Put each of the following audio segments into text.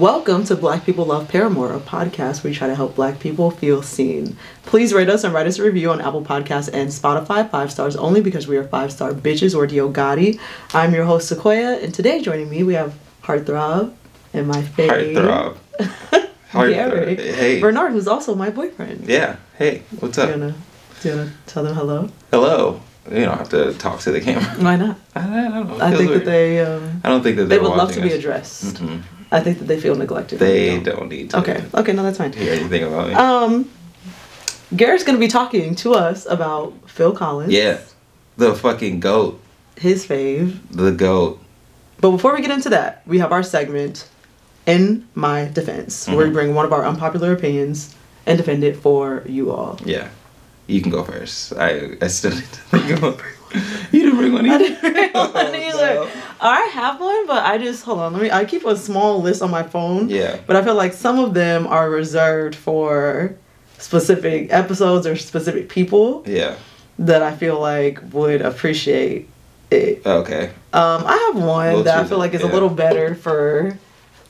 Welcome to Black People Love Paramore, a podcast where we try to help Black people feel seen. Please rate us and write us a review on Apple Podcasts and Spotify, 5 stars only because we are 5-star bitches or Dio Gotti. I'm your host, Sequoia, and today joining me we have Heartthrob and my fave, Garrick Bernard, who's also my boyfriend. Yeah. Hey, what's up? Do you wanna tell them hello? Hello. You don't have to talk to the camera. Why not? I don't know. I think weird. that they. I don't think that they would love to be addressed. Mm-hmm. I think that they feel neglected. They don't need to. Okay, no, that's fine. Hear anything about me? Garrett's gonna be talking to us about Phil Collins. Yeah, the fucking GOAT. His fave. The GOAT. But before we get into that, we have our segment, In My Defense, where we bring one of our unpopular opinions and defend it for you all. Yeah, you can go first. I still need to think about. You didn't bring one either. I didn't bring one either. No. I have one, but hold on. I keep a small list on my phone. Yeah. But I feel like some of them are reserved for specific episodes or specific people. Yeah. That I feel like would appreciate it. Okay. I have one that I feel like is a little better for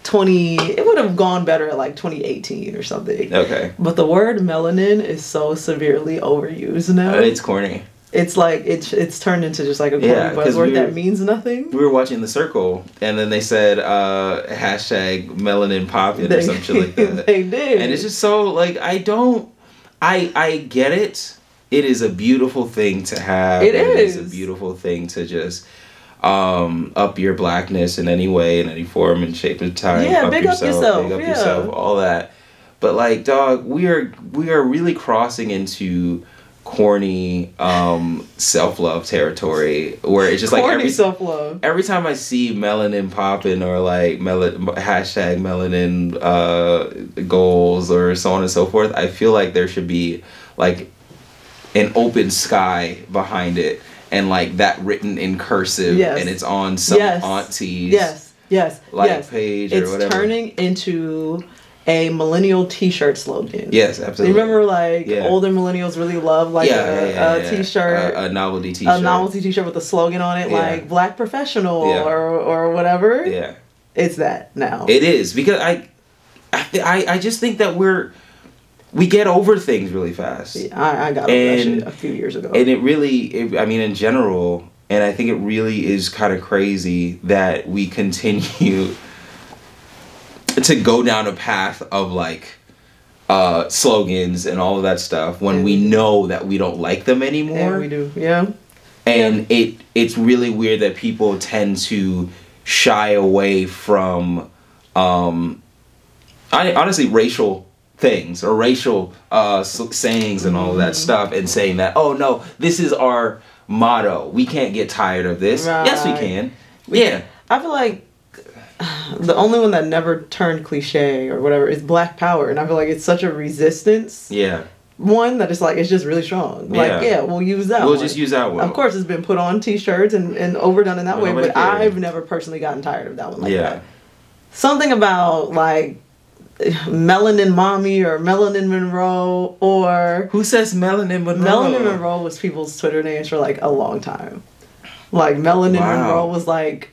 it would have gone better at like 2018 or something. Okay. But the word melanin is so severely overused now. It's corny. It's like it's turned into just like a corny buzzword that means nothing. We were watching The Circle, and then they said hashtag melanin poppin' or some shit like that. They did, and it's just so like I get it. It is a beautiful thing to have. It is a beautiful thing to just up your blackness in any way, in any form and shape and time. Yeah, big up yourself. Big up yourself. All that. But like, dog, we are really crossing into corny self-love territory where it's just like every time I see melanin popping or like hashtag melanin goals or so on and so forth, I feel like there should be like an open sky behind it and like that written in cursive and it's on some auntie's page or whatever. It's turning into a millennial t-shirt slogan. Yes, absolutely. You remember older millennials really love a t-shirt. A novelty t-shirt. A novelty t-shirt with a slogan on it like Black Professional or whatever. Yeah. It's that now. It is because I just think that we get over things really fast. Yeah, I got over that shit a few years ago. And in general, and I think it really is kind of crazy that we continue to go down a path of like slogans and all of that stuff when we know that we don't like them anymore. Yeah, we do. Yeah. And it's really weird that people tend to shy away from honestly racial things or racial sayings and all of that stuff and saying that, oh no, this is our motto. We can't get tired of this. Right. Yes, we can. I feel like the only one that never turned cliche or whatever is Black Power, and I feel like it's such a resistance. Yeah. One that is like it's just really strong. We'll use that. We'll just use that one. Of course, it's been put on T-shirts and overdone in that way, but I've never personally gotten tired of that one like that. Something about like Melanin Mommy or Melanin Monroe or who says Melanin Monroe? Melanin Monroe was people's Twitter names for like a long time. Like Melanin Monroe was like.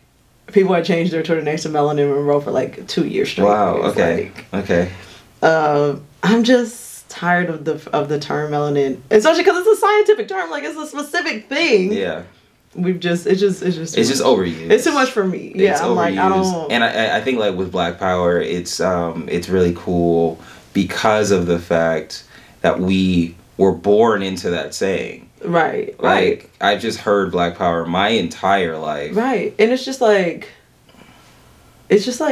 People had changed their Twitter names to Melanin Monroe for like 2 years straight. Wow. Okay. Okay. I'm just tired of the term melanin, especially because it's a scientific term. Like it's a specific thing. Yeah. It's just overused. It's too much for me. Yeah. I'm like I don't. And I think like with Black Power, it's really cool because of the fact that we were born into that saying. Right. Like, I've just heard Black Power my entire life. Right. And it's just like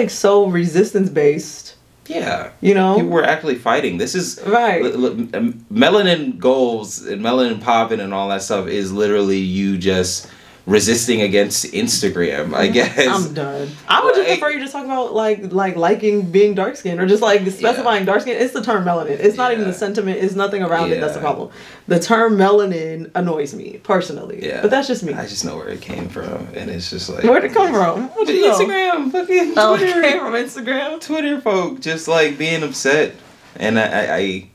so resistance based. Yeah. You know? People were actually fighting. This is... Right. Melanin goals and melanin popping and all that stuff is literally you just resisting against Instagram, I guess. I'm done. I would just prefer you just talk about like liking being dark skinned or just like specifying dark skin. It's the term melanin. It's not even the sentiment. It's nothing around it. That's the problem. The term melanin annoys me personally. Yeah. But that's just me. I just know where it came from, and it's just like where'd it come from? Instagram, fucking Twitter. Oh, it came from Instagram. Twitter folk just like being upset, and I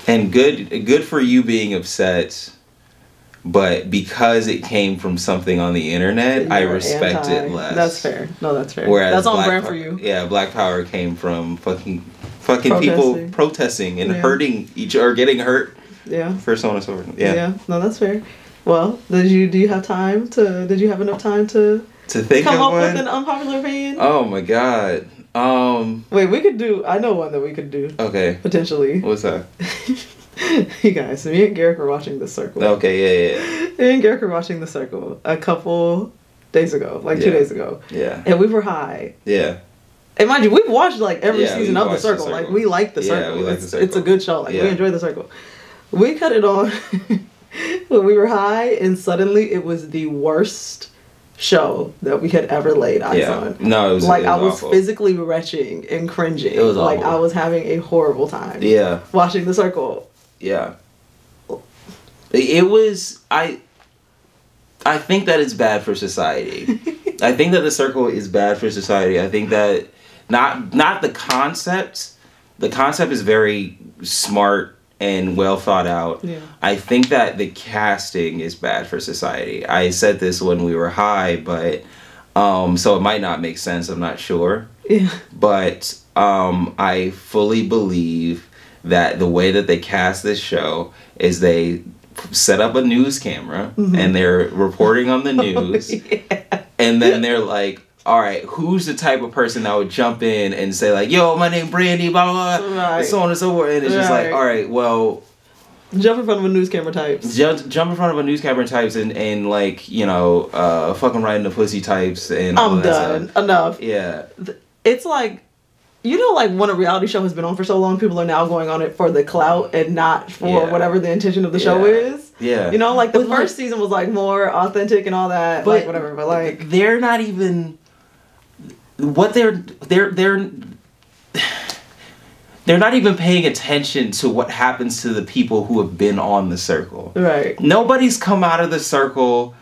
and good for you being upset. But because it came from something on the internet, I respect it less. That's fair. No, that's fair. Whereas that's on brand for you. Yeah, Black Power came from fucking people protesting and hurting each or getting hurt. Yeah. For so on and so forth. Yeah. Yeah. No, that's fair. Well, do you have enough time to think come of up one? with an unpopular opinion? Oh my god. Wait, we could do. I know one that we could do. Okay. Potentially. What's that? You guys, me and Garrick were watching The Circle. Okay, yeah. Me and Garrick were watching The Circle a couple days ago, 2 days ago. Yeah. And we were high. Yeah. And mind you, we've watched like every season of The Circle. Like we like The Circle. Yeah, we like The Circle. It's a good show. Like we enjoy The Circle. We cut it on when we were high, and suddenly it was the worst show that we had ever laid eyes on. No, it was like it was I was awful. Physically retching and cringing. It was awful. Like I was having a horrible time. Yeah. Watching The Circle. Yeah. It was I think that it's bad for society. I think that The Circle is bad for society. I think that not the concept. The concept is very smart and well thought out. Yeah. I think that the casting is bad for society. I said this when we were high, but so it might not make sense. I'm not sure. Yeah. But I fully believe that the way that they cast this show is they set up a news camera and they're reporting on the news, and then they're like, all right, who's the type of person that would jump in and say like, yo, my name Brandy, blah, blah, blah, and so on and so forth. And it's just like, all right, well, jump in front of a news camera types. Jump in front of a news camera types and like, you know, fucking riding the pussy types and all I'm done. Stuff. Enough. Yeah. It's like, you know, like when a reality show has been on for so long, people are now going on it for the clout and not for whatever the intention of the show is. Yeah. You know, like the first season was like more authentic and all that, but like whatever. But like they're not even what they're not even paying attention to what happens to the people who have been on The Circle. Right. Nobody's come out of The Circle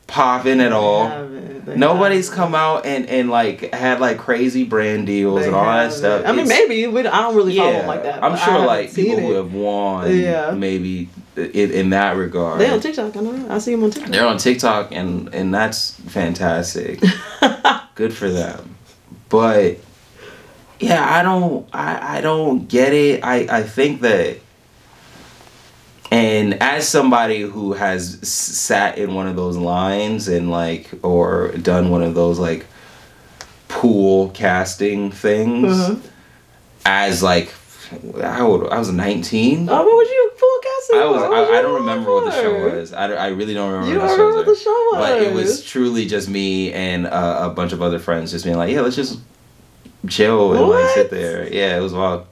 popping at all. Nobody's come out and like had like crazy brand deals and all that stuff. I mean, maybe I don't really follow them like that. I'm sure like people who have won, maybe in that regard. They're on TikTok. I know. I see them on TikTok. They're on TikTok, and that's fantastic. Good for them. But yeah, I don't get it. I think that. And as somebody who has sat in one of those lines and like, or done one of those like pool casting things, as like, I was 19. Oh, what was you pool casting? I don't remember what the show was. I really don't remember. You don't remember what the show was. But it was truly just me and a bunch of other friends just being like, yeah, let's just chill and like sit there. Yeah, it was wild.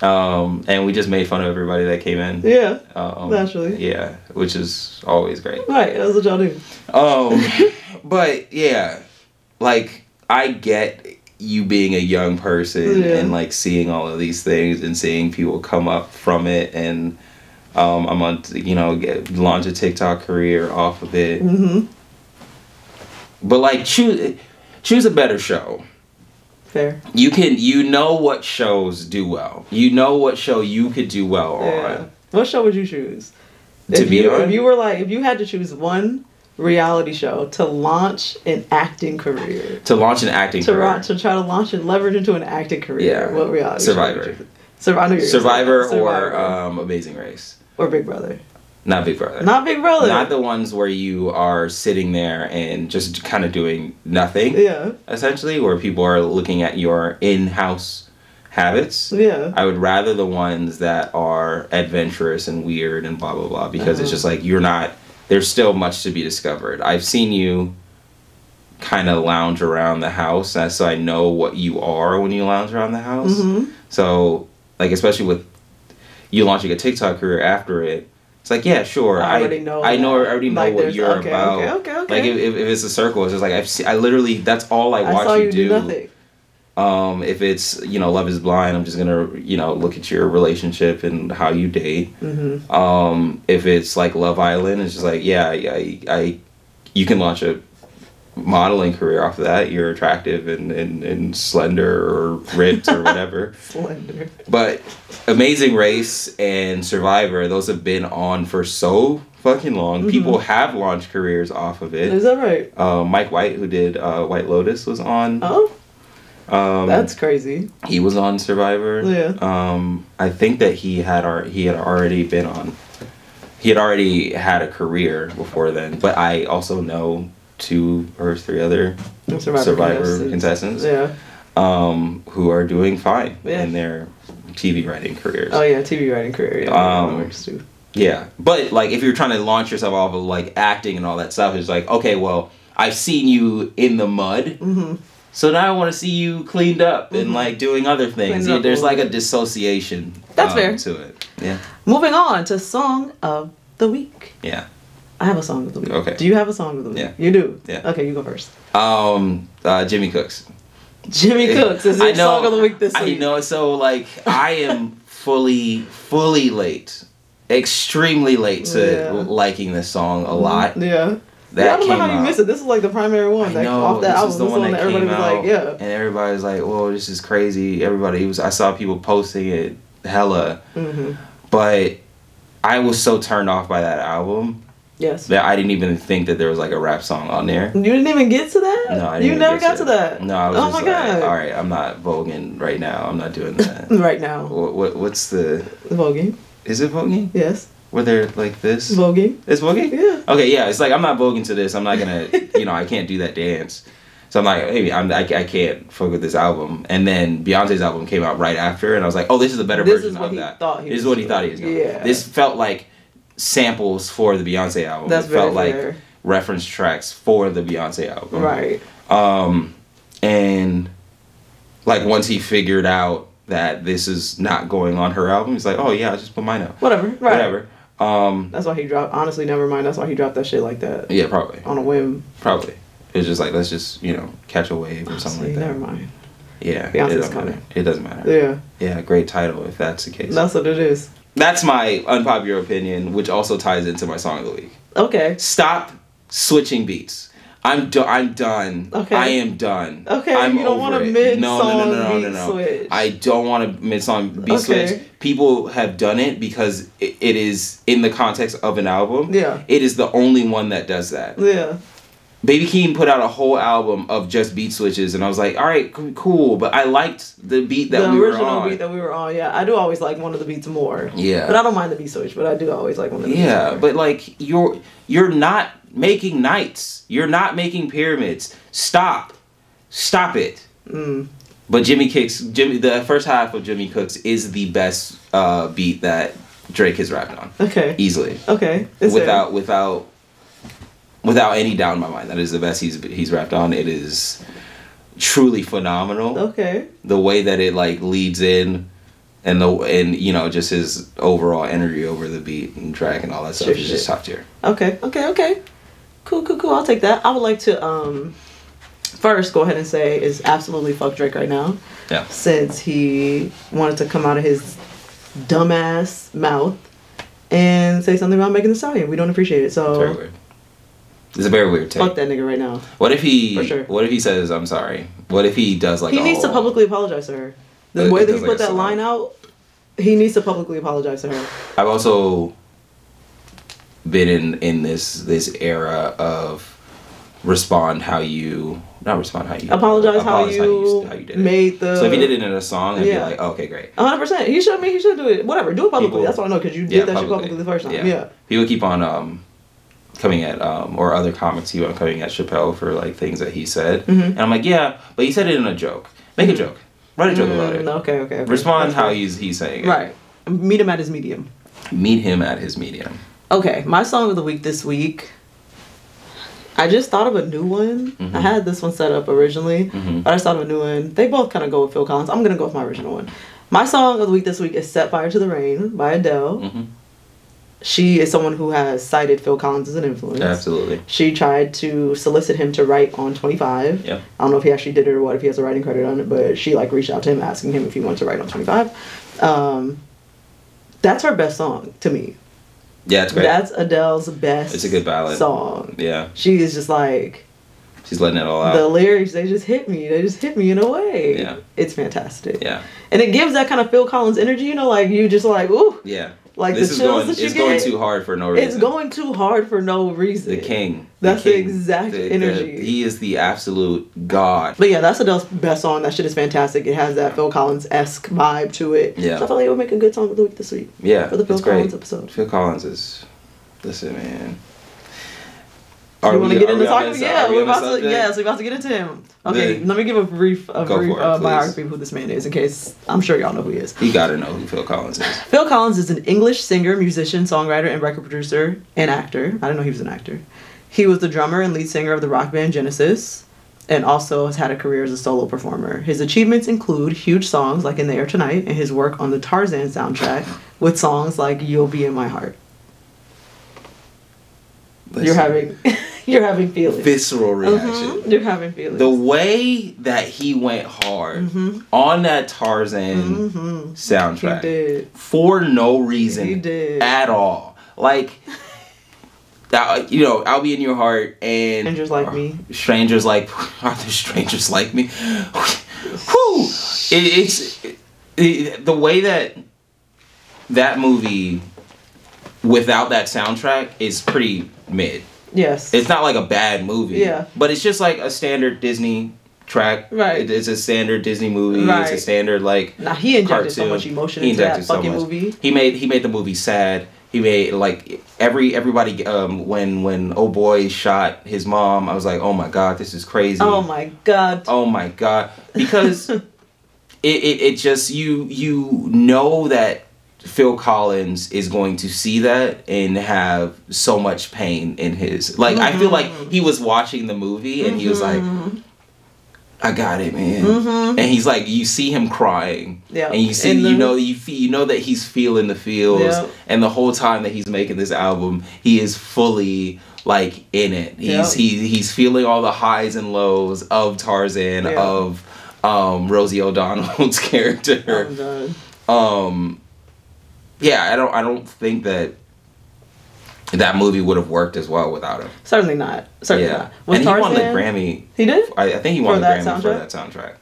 And we just made fun of everybody that came in. Yeah. Naturally. Yeah, which is always great. Right, that's what y'all do. But yeah, like I get you being a young person and like seeing all of these things and seeing people come up from it, and I'm on, you know, launch a TikTok career off of it. But like choose a better show. Fair. You know what shows do well. You know what show you could do well on. What show would you choose? To be on? If you had to choose one reality show to launch an acting career. To try to launch and leverage into an acting career. Yeah. What reality Survivor. Survivor or Amazing Race. Or Big Brother. Not Big Brother. Not Big Brother. Not the ones where you are sitting there and just kind of doing nothing. Yeah. Essentially, where people are looking at your in-house habits. Yeah. I would rather the ones that are adventurous and weird and blah, blah, blah. Because it's just like, there's still much to be discovered. I've seen you kind of lounge around the house, so I know what you are when you lounge around the house. So, like, especially with you launching a TikTok career after it, it's like, yeah, sure. I already know like what you're about. Okay. Like if it's a circle, it's just like I literally, that's all I watch you do. Nothing. If it's, you know, Love is Blind, I'm just gonna, you know, look at your relationship and how you date. If it's like Love Island, it's just like, yeah, you can launch a modeling career off of that. You're attractive and slender or ripped or whatever. Slender. But Amazing Race and Survivor, those have been on for so fucking long. Mm-hmm. People have launched careers off of it. Is that right? Mike White, who did White Lotus, was on. Oh. That's crazy. He was on Survivor. Yeah. I think that he had already been on. He had already had a career before then. But I also know 2 or 3 other Survivor contestants. Yeah. Who are doing fine in their TV writing careers. Oh yeah, TV writing career. Yeah. Works too. Yeah, but like if you're trying to launch yourself off of like acting and all that stuff, it's like, okay, well, I've seen you in the mud. Mm-hmm. So now I want to see you cleaned up and like doing other things. Yeah, there's like a dissociation. That's fair. To it. Yeah. Moving on to Song of the Week. Yeah. I have a Song of the Week. Okay. Do you have a Song of the Week? Yeah. You do? Yeah. Okay, you go first. Jimmy Cooks. Jimmy Cooks is your Song of the Week this week. I know. So like I am fully late. Extremely late to liking this song a lot. Yeah. I don't know how you miss it. This is like the primary one. I know, off that album. This is the one that everybody came was out, like, yeah. And everybody was like, whoa, this is crazy. I saw people posting it hella. Mm-hmm. But I was so turned off by that album. Yes. That I didn't even think that there was like a rap song on there. You didn't even get to that? No, I didn't. You never got to that? No, I was just like, all right, I'm not voguing right now. I'm not doing that. Right now. What's the... Voguing. Is it voguing? Yes. Were there like this? Voguing. It's voguing? Yeah. Okay, yeah. It's like, I'm not voguing to this. I'm not gonna, I can't do that dance. So I'm like, maybe I can't fuck with this album. And then Beyonce's album came out right after, and I was like, oh, this is a better version of that. This is what he thought he was going to do. Yeah. This felt like samples for the Beyonce album. That's it felt very like fair. Reference tracks for the Beyonce album. Right. And like once he figured out that this is not going on her album, he's like, oh yeah, I'll just put mine out. Whatever. Right. Whatever. That's why he dropped. Honestly, never mind. That's why he dropped that shit like that. Yeah, probably. On a whim. Probably. It's just like, let's just, catch a wave or something like that. Never mind. Yeah. Beyonce's coming. It doesn't matter. Yeah. Yeah, great title if that's the case. That's what it is. That's my unpopular opinion, which also ties into my Song of the Week. Okay. Stop switching beats. I'm done. Okay. I am done. Okay. You don't want a mid-song beat switch. I don't want a mid-song beat switch. People have done it because it is in the context of an album. Yeah. It is the only one that does that. Yeah. Baby Keem put out a whole album of just beat switches, and I was like, all right, cool, but I liked the beat that we were on. The original beat that we were on, yeah. I do always like one of the beats more. Yeah. But I don't mind the beat switch, but I do always like one of the beats more. Yeah, but like, you're not making nights. You're not making pyramids. Stop it. But the first half of Jimmy Cooks is the best beat that Drake has rapped on. Okay. Easily. Okay. Without any doubt in my mind, that is the best he's rapped on. It is truly phenomenal. Okay. The way that it like leads in, and just his overall energy over the beat and track and all that stuff is just top tier. Okay. Cool. I'll take that. I would like to first go ahead and say is absolutely fuck Drake right now. Yeah. Since he wanted to come out of his dumbass mouth and say something about Megan Thee Stallion. We don't appreciate it. So. It's very weird. It's a very weird take. Fuck that nigga right now. What if he says I'm sorry? What if he does like he needs to publicly apologize to her. The way that he put that line out, he needs to publicly apologize to her. I've also been in this era of apologize how you made the. So if he did it in a song, I'd be like, oh, okay, great. 100%. He should do it. Whatever, do it publicly. That's what I know because you did that shit publicly the first time. Yeah. People keep on coming at or other comics keep on coming at Chappelle for like things that he said, and I'm like, yeah, but he said it in a joke. Make a joke. Write a joke about it. Okay. Respond how he's saying it. Right. Meet him at his medium. Okay, my Song of the Week this week. I just thought of a new one. Mm-hmm. I had this one set up originally, but I just thought of a new one. They both kind of go with Phil Collins. I'm gonna go with my original one. My Song of the Week this week is "Set Fire to the Rain" by Adele. Mm-hmm. She is someone who has cited Phil Collins as an influence. Absolutely. She tried to solicit him to write on 25. Yeah. I don't know if he actually did it or what, if he has a writing credit on it, but she reached out to him asking him if he wanted to write on 25. That's her best song to me. Yeah, it's great. That's Adele's best. It's a good ballad song. Yeah. She is just like She's letting it all out. The lyrics, they just hit me. They just hit me in a way. Yeah. It's fantastic. Yeah. And it gives that kind of Phil Collins energy, you know, like you just like, ooh. Yeah. Like this the is chills going, that you it's get. going too hard for no reason. It's going too hard for no reason. The king. That's the exact energy. He is the absolute god. But yeah, that's Adele's best song. That shit is fantastic. It has that Phil Collins-esque vibe to it. Yeah. So I felt like it would make a good song of the week this week. Yeah. For the Phil Collins episode. Phil Collins is... Listen, man. You want to get into talking? Yeah, we're about to get into him. Okay, let me give a brief biography of who this man is, in case I'm sure y'all know who he is. You gotta know who Phil Collins is. Phil Collins is an English singer, musician, songwriter, and record producer and actor. I didn't know he was an actor. He was the drummer and lead singer of the rock band Genesis, and also has had a career as a solo performer. His achievements include huge songs like In the Air Tonight and his work on the Tarzan soundtrack with songs like You'll Be in My Heart. Listen. You're having feelings. Visceral reaction. Mm-hmm. You're having feelings. The way that he went hard on that Tarzan soundtrack. He did. For no reason He did. at all. Like, you know, I'll be in your heart and... Strangers Like Me. Strangers like... Are there strangers like me? Whew! The way that movie, without that soundtrack, is pretty mid. Yes. It's not like a bad movie. Yeah. But it's just like a standard Disney track. Right. It's a standard Disney movie. Right. It's a standard like he injected cartoon. So much emotion into that fucking movie. He made the movie sad. He made like everybody when oh boy shot his mom, I was like, oh my god, this is crazy. Oh my god. Oh my god. Because it just you know that Phil Collins is going to see that and have so much pain in his... Like, I feel like he was watching the movie and he was like, I got it, man. And he's like, you see him crying. Yeah. And you see, you know that he's feeling the feels. Yep. And the whole time that he's making this album, he is fully, like, in it. He's feeling all the highs and lows of Tarzan, of Rosie O'Donnell's character. Yeah, I don't think that movie would have worked as well without him. Certainly not. Certainly not. And he won the Grammy. He did? I think he won the Grammy for that soundtrack.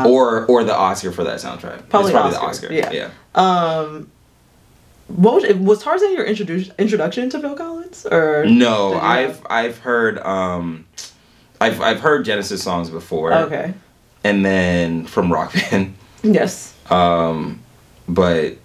Or the Oscar for that soundtrack. Probably the Oscar. Yeah. Was Tarzan your introduction to Phil Collins? Or no, I've heard I've heard Genesis songs before. Okay. And then from Rock Band. Yes. But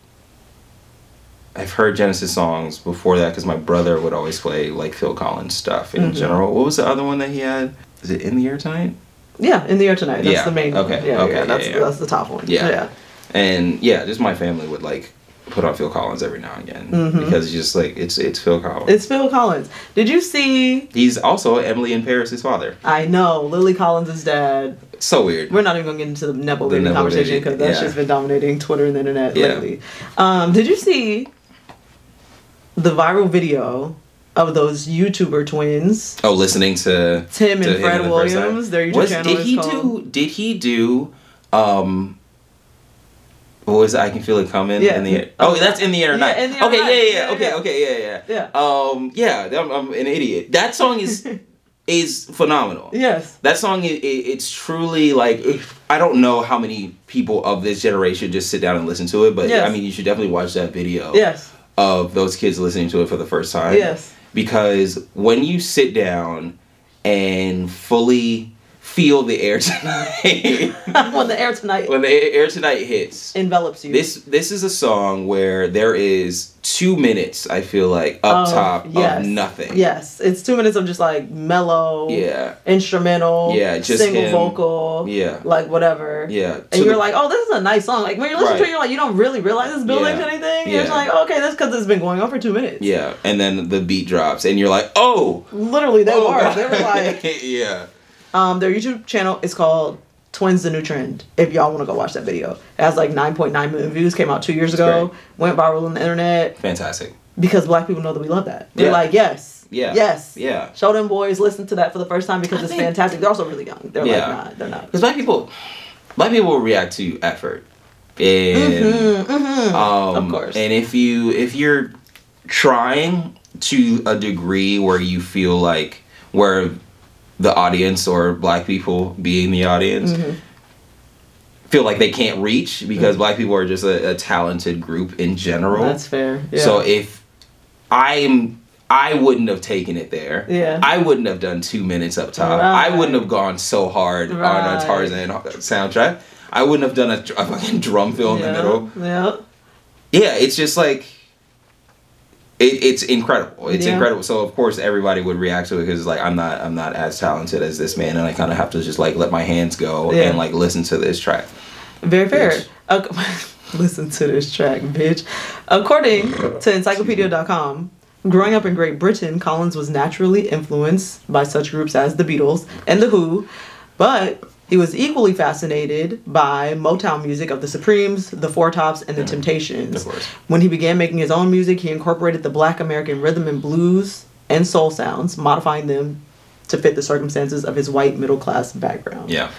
I've heard Genesis songs before that because my brother would always play like Phil Collins stuff in general. What was the other one that he had? Is it In the Air Tonight? Yeah, In the Air Tonight. That's the main one. Okay. That's the top one. Yeah. And just my family would like put on Phil Collins every now and again because it's just like it's Phil Collins. It's Phil Collins. Did you see? He's also Emily in Paris' father. I know, Lily Collins' dad. So weird. We're not even gonna get into the Nepo baby conversation because that's just been dominating Twitter and the internet lately. Did you see the viral video of those YouTuber twins? Oh, listening to Tim and Fred Williams. Their YouTube channel is called. Did he do? What was it? I Can Feel It Coming? Yeah. In the air. Oh, that's In the Air Tonight. In the Air Tonight. Okay, I'm an idiot. That song is phenomenal. Yes. That song, it's truly like, I don't know how many people of this generation just sit down and listen to it, but I mean, you should definitely watch that video. Yes. Of those kids listening to it for the first time. Yes. Because when you sit down and fully feel the air tonight. When the air tonight hits. Envelops you. This is a song where there is 2 minutes, I feel like, up top of nothing. Yes. It's 2 minutes of just like mellow. Yeah. Instrumental. Yeah. Just single vocal. Yeah. Like whatever. Yeah. And you're like, oh, this is a nice song. Like when you're listening to it, you're like, you don't really realize it's building to anything. Yeah. You're just like, okay, that's because it's been going on for 2 minutes. Yeah. And then the beat drops and you're like, oh. Literally, they were. They were like. Yeah. Their YouTube channel is called Twins the New Trend. If y'all want to go watch that video. It has like 9.9 million views. Came out 2 years ago. Great. Went viral on the internet. Fantastic. Because black people know that we love that. They're like, yes. Yeah. Yes. Yeah. Show them boys listen to that for the first time because it's fantastic. They're also really young. They're like, nah, they're not. Because black people will react to effort. And of course. And if you're trying to a degree where you feel like where the audience or black people being the audience feel like they can't reach because black people are just a talented group in general. That's fair. Yeah. So if I wouldn't have taken it there. Yeah. I wouldn't have done 2 minutes up top. Right. I wouldn't have gone so hard on a Tarzan soundtrack. I wouldn't have done a fucking drum fill in the middle. Yeah. Yeah, it's just like it's incredible. It's incredible. So of course everybody would react to it because like I'm not as talented as this man, and I kind of have to just like let my hands go and like listen to this track. Very fair. Listen to this track, bitch. According to encyclopedia.com, growing up in Great Britain, Collins was naturally influenced by such groups as the Beatles and The Who, but he was equally fascinated by Motown music of the Supremes, the Four Tops, and the Temptations. Of course. When he began making his own music, he incorporated the Black American rhythm and blues and soul sounds, modifying them to fit the circumstances of his white middle-class background. Yeah.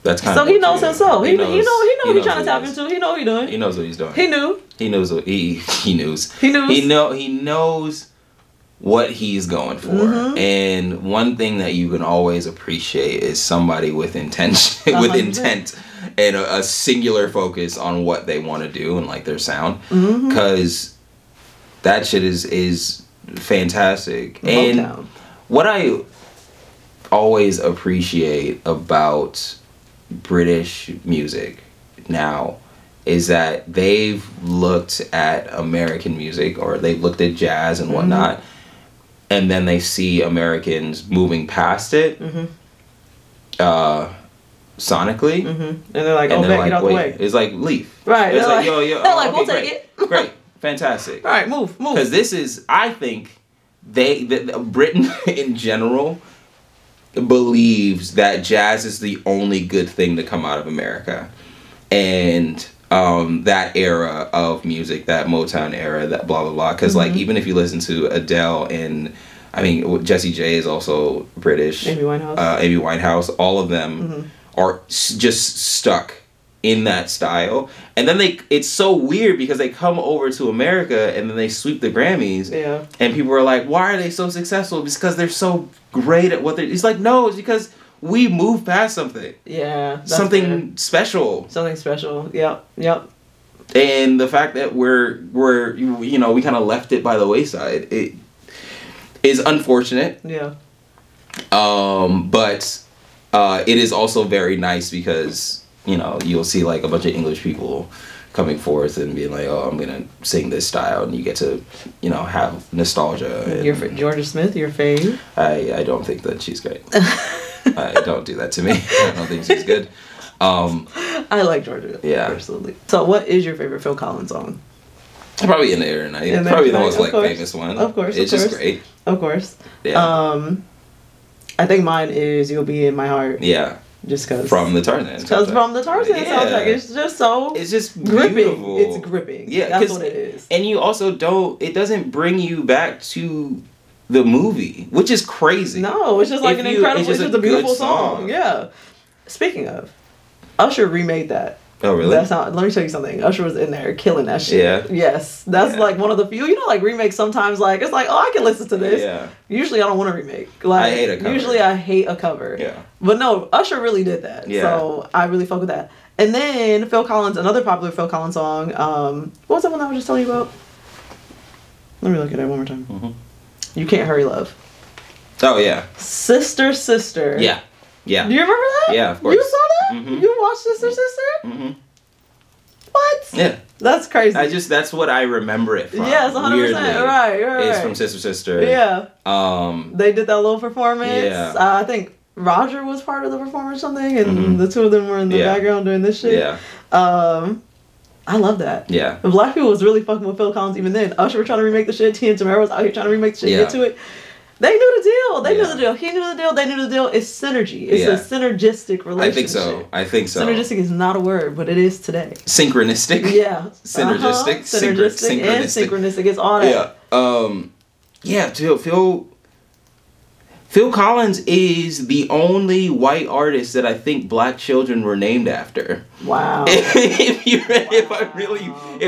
That's kind so of he knows himself. He knows he's trying to tap into. He know what he's doing. He knows what he's doing. He knew. He knows what he knows. He knows what he's going for. And one thing that you can always appreciate is somebody with intention, with intent, and a singular focus on what they want to do and like their sound, because that shit is fantastic. Motown. And what I always appreciate about British music now is that they've looked at American music, or they've looked at jazz and whatnot, and then they see Americans moving past it sonically, and they're like, "Oh, get out the way." It's like, leave. Right. It's like, yo. yo. They're like, okay, "We'll take it." Great. Fantastic. All right, move. Because this is, I think, Britain in general believes that jazz is the only good thing to come out of America, and that era of music, that Motown era, that blah blah blah. Because like even if you listen to Adele and I mean Jessie J is also British, Amy Winehouse, all of them are just stuck in that style, and then it's so weird because they come over to America and then they sweep the Grammys, and people are like, why are they so successful? It's because they're so great at what they're. It's like, no, it's because we moved past something. Something special. Yep. And the fact that we're we kind of left it by the wayside, it is unfortunate. But it is also very nice because you'll see like a bunch of English people coming forth and being like, oh, I'm gonna sing this style, and you get to have nostalgia. Georgia Smith, your fave? I don't think that she's great. Don't do that to me. I don't think she's good. I like Georgia. Personally. So what is your favorite Phil Collins song? Probably In the Air Tonight. It's probably the most famous one. Of course. It's just great. Of course. Yeah. I think mine is You'll Be in My Heart. Yeah. Just because. From the Tarzan. Because from the Tarzan soundtrack. It's just so. It's just gripping. Beautiful. It's gripping. Yeah. That's what it is. And you also it doesn't bring you back to the movie, which is crazy. No, it's just like it's just a beautiful song. Yeah. Speaking of, Usher remade that. Oh, really? Let me tell you something. Usher was in there killing that shit. Yeah. Yes. That's like one of the few, like remakes sometimes, like, it's like, oh, I can listen to this. Yeah. Usually I don't want to remake. Like, I hate a cover. Usually I hate a cover. Yeah. But no, Usher really did that. Yeah. So I really fuck with that. And then Phil Collins, another popular Phil Collins song, what was that one I was just telling you about? Let me look at it one more time. You Can't Hurry Love. Oh, yeah. Sister. Yeah. Yeah. Do you remember that? Yeah, of course. You saw that? You watched Sister? What? Yeah. That's crazy. That's what I remember it from. Yes, 100%. Weirdly. Right. It's from Sister. Yeah. They did that little performance. Yeah. I think Roger was part of the performance or something, and the two of them were in the background doing this shit. Yeah. I love that. Yeah. The black people was really fucking with Phil Collins even then. Usher was trying to remake the shit. T and Tamara was out here trying to remake the shit. Get to it. They knew the deal. They knew the deal. He knew the deal. They knew the deal. It's synergy. It's a synergistic relationship. I think so. Synergistic is not a word, but it is today. Synchronistic. Yeah. Synergistic. Synergistic and synchronistic. It's all that. Yeah. Yeah. Phil. Phil Collins is the only white artist that I think black children were named after. Wow. If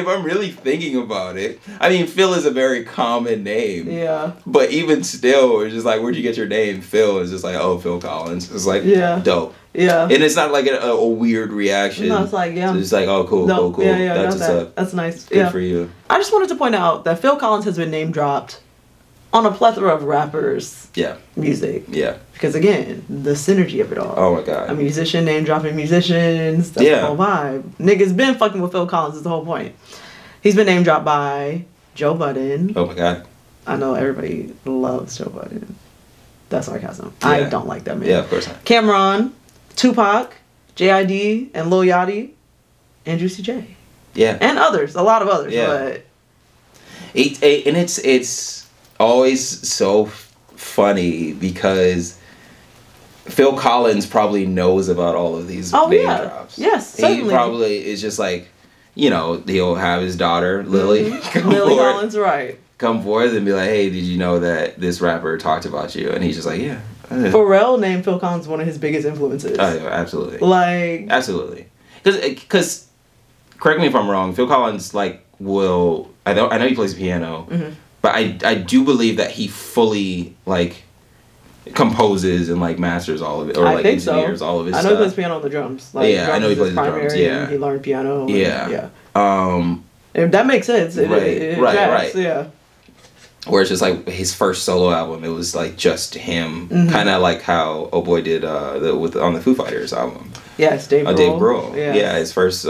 I'm really thinking about it, I mean, Phil is a very common name. Yeah. But even still, it's just like, where'd you get your name? Phil. It's just like, oh, Phil Collins. It's like, dope. Yeah. And it's not like a weird reaction. No, it's like, It's just like, oh, cool. Yeah, That's what's up. That's nice. Good for you. I just wanted to point out that Phil Collins has been name dropped on a plethora of rappers' music. Yeah. Because again, the synergy of it all. Oh my God. A musician name dropping musicians. That's the whole vibe. Niggas been fucking with Phil Collins is the whole point. He's been name dropped by Joe Budden. Oh my God. I know everybody loves Joe Budden. That's sarcasm. Yeah. I don't like that man. Yeah, of course not. Cameron, Tupac, JID, and Lil Yachty, and Juicy J. Yeah. And others. A lot of others. Yeah. But it's always so funny because Phil Collins probably knows about all of these name drops. Yes, certainly. He probably is just like, he'll have his daughter, Lily, Lily Collins, right. come forth and be like, hey, did you know that this rapper talked about you? And he's just like, yeah. Pharrell named Phil Collins one of his biggest influences. Oh, yeah, absolutely. Absolutely. Because, correct me if I'm wrong, Phil Collins, I know he plays piano, but I do believe that he fully, composes and, masters all of it, or, engineers all of his stuff. I know he plays piano on the drums. I know he plays the drums, He learned piano. Yeah. If that makes sense. Right. Yeah. Where it's just, his first solo album, it was, just him. Kind of like how Oh Boy did on the Foo Fighters album. Yes, Dave Grohl. Dave Grohl. Yes. Yeah, his first,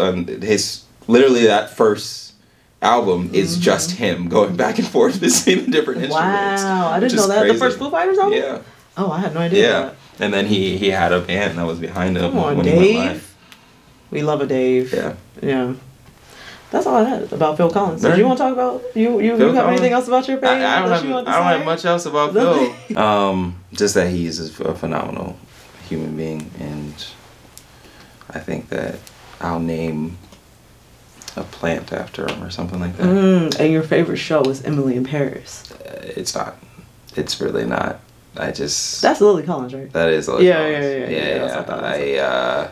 literally that first album is just him going back and forth between the different instruments. Wow, I didn't know that. Crazy. The first Foo Fighters album? Yeah. Oh, I had no idea. Yeah. And then he had a band that was behind him. Come on, when Dave. He went live. We love a Dave. Yeah. Yeah. That's all I had about Phil Collins. Did you want to talk about you have anything else about your page? I don't have much else about Phil. Just that he is a phenomenal human being, and I think that I'll name a plant after him or something like that. And your favorite show is Emily in Paris. It's not. It's really not. That's Lily Collins, right? That is Lily Collins. Yeah.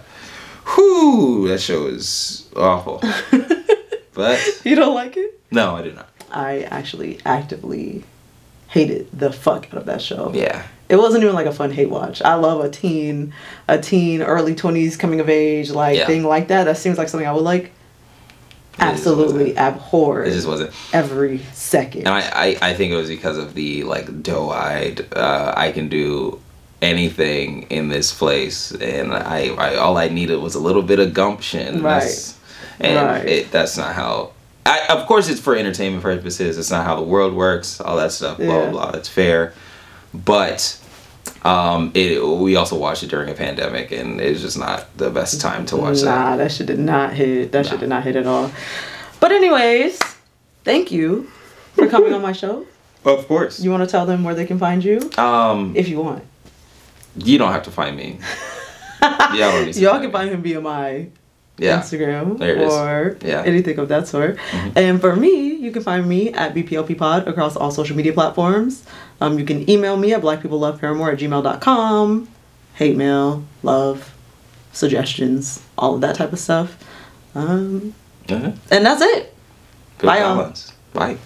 That show is awful. But you don't like it? No, I do not. I actually actively hated the fuck out of that show. Yeah. It wasn't even a fun hate watch. I love a teen, early 20s coming of age thing like that. That seems like something I would like. Absolutely abhor. It just wasn't. Every second. And I think it was because of the doe-eyed, I can do anything in this place, and I all I needed was a little bit of gumption. Right. That's not how. Of course, it's for entertainment purposes. It's not how the world works. All that stuff. Blah blah blah. It's fair, but we also watched it during a pandemic, and it was just not the best time to watch that. Nah, that shit did not hit. Shit did not hit at all. But anyways, thank you for coming on my show. Of course. You want to tell them where they can find you? If you want. You don't have to find me. Y'all can find him via my Instagram or anything of that sort. And for me, you can find me at BPLPpod across all social media platforms. You can email me at blackpeopleloveparamore@gmail.com. Hate mail, love, suggestions, all of that type of stuff. And that's it. Bye, y'all. Bye.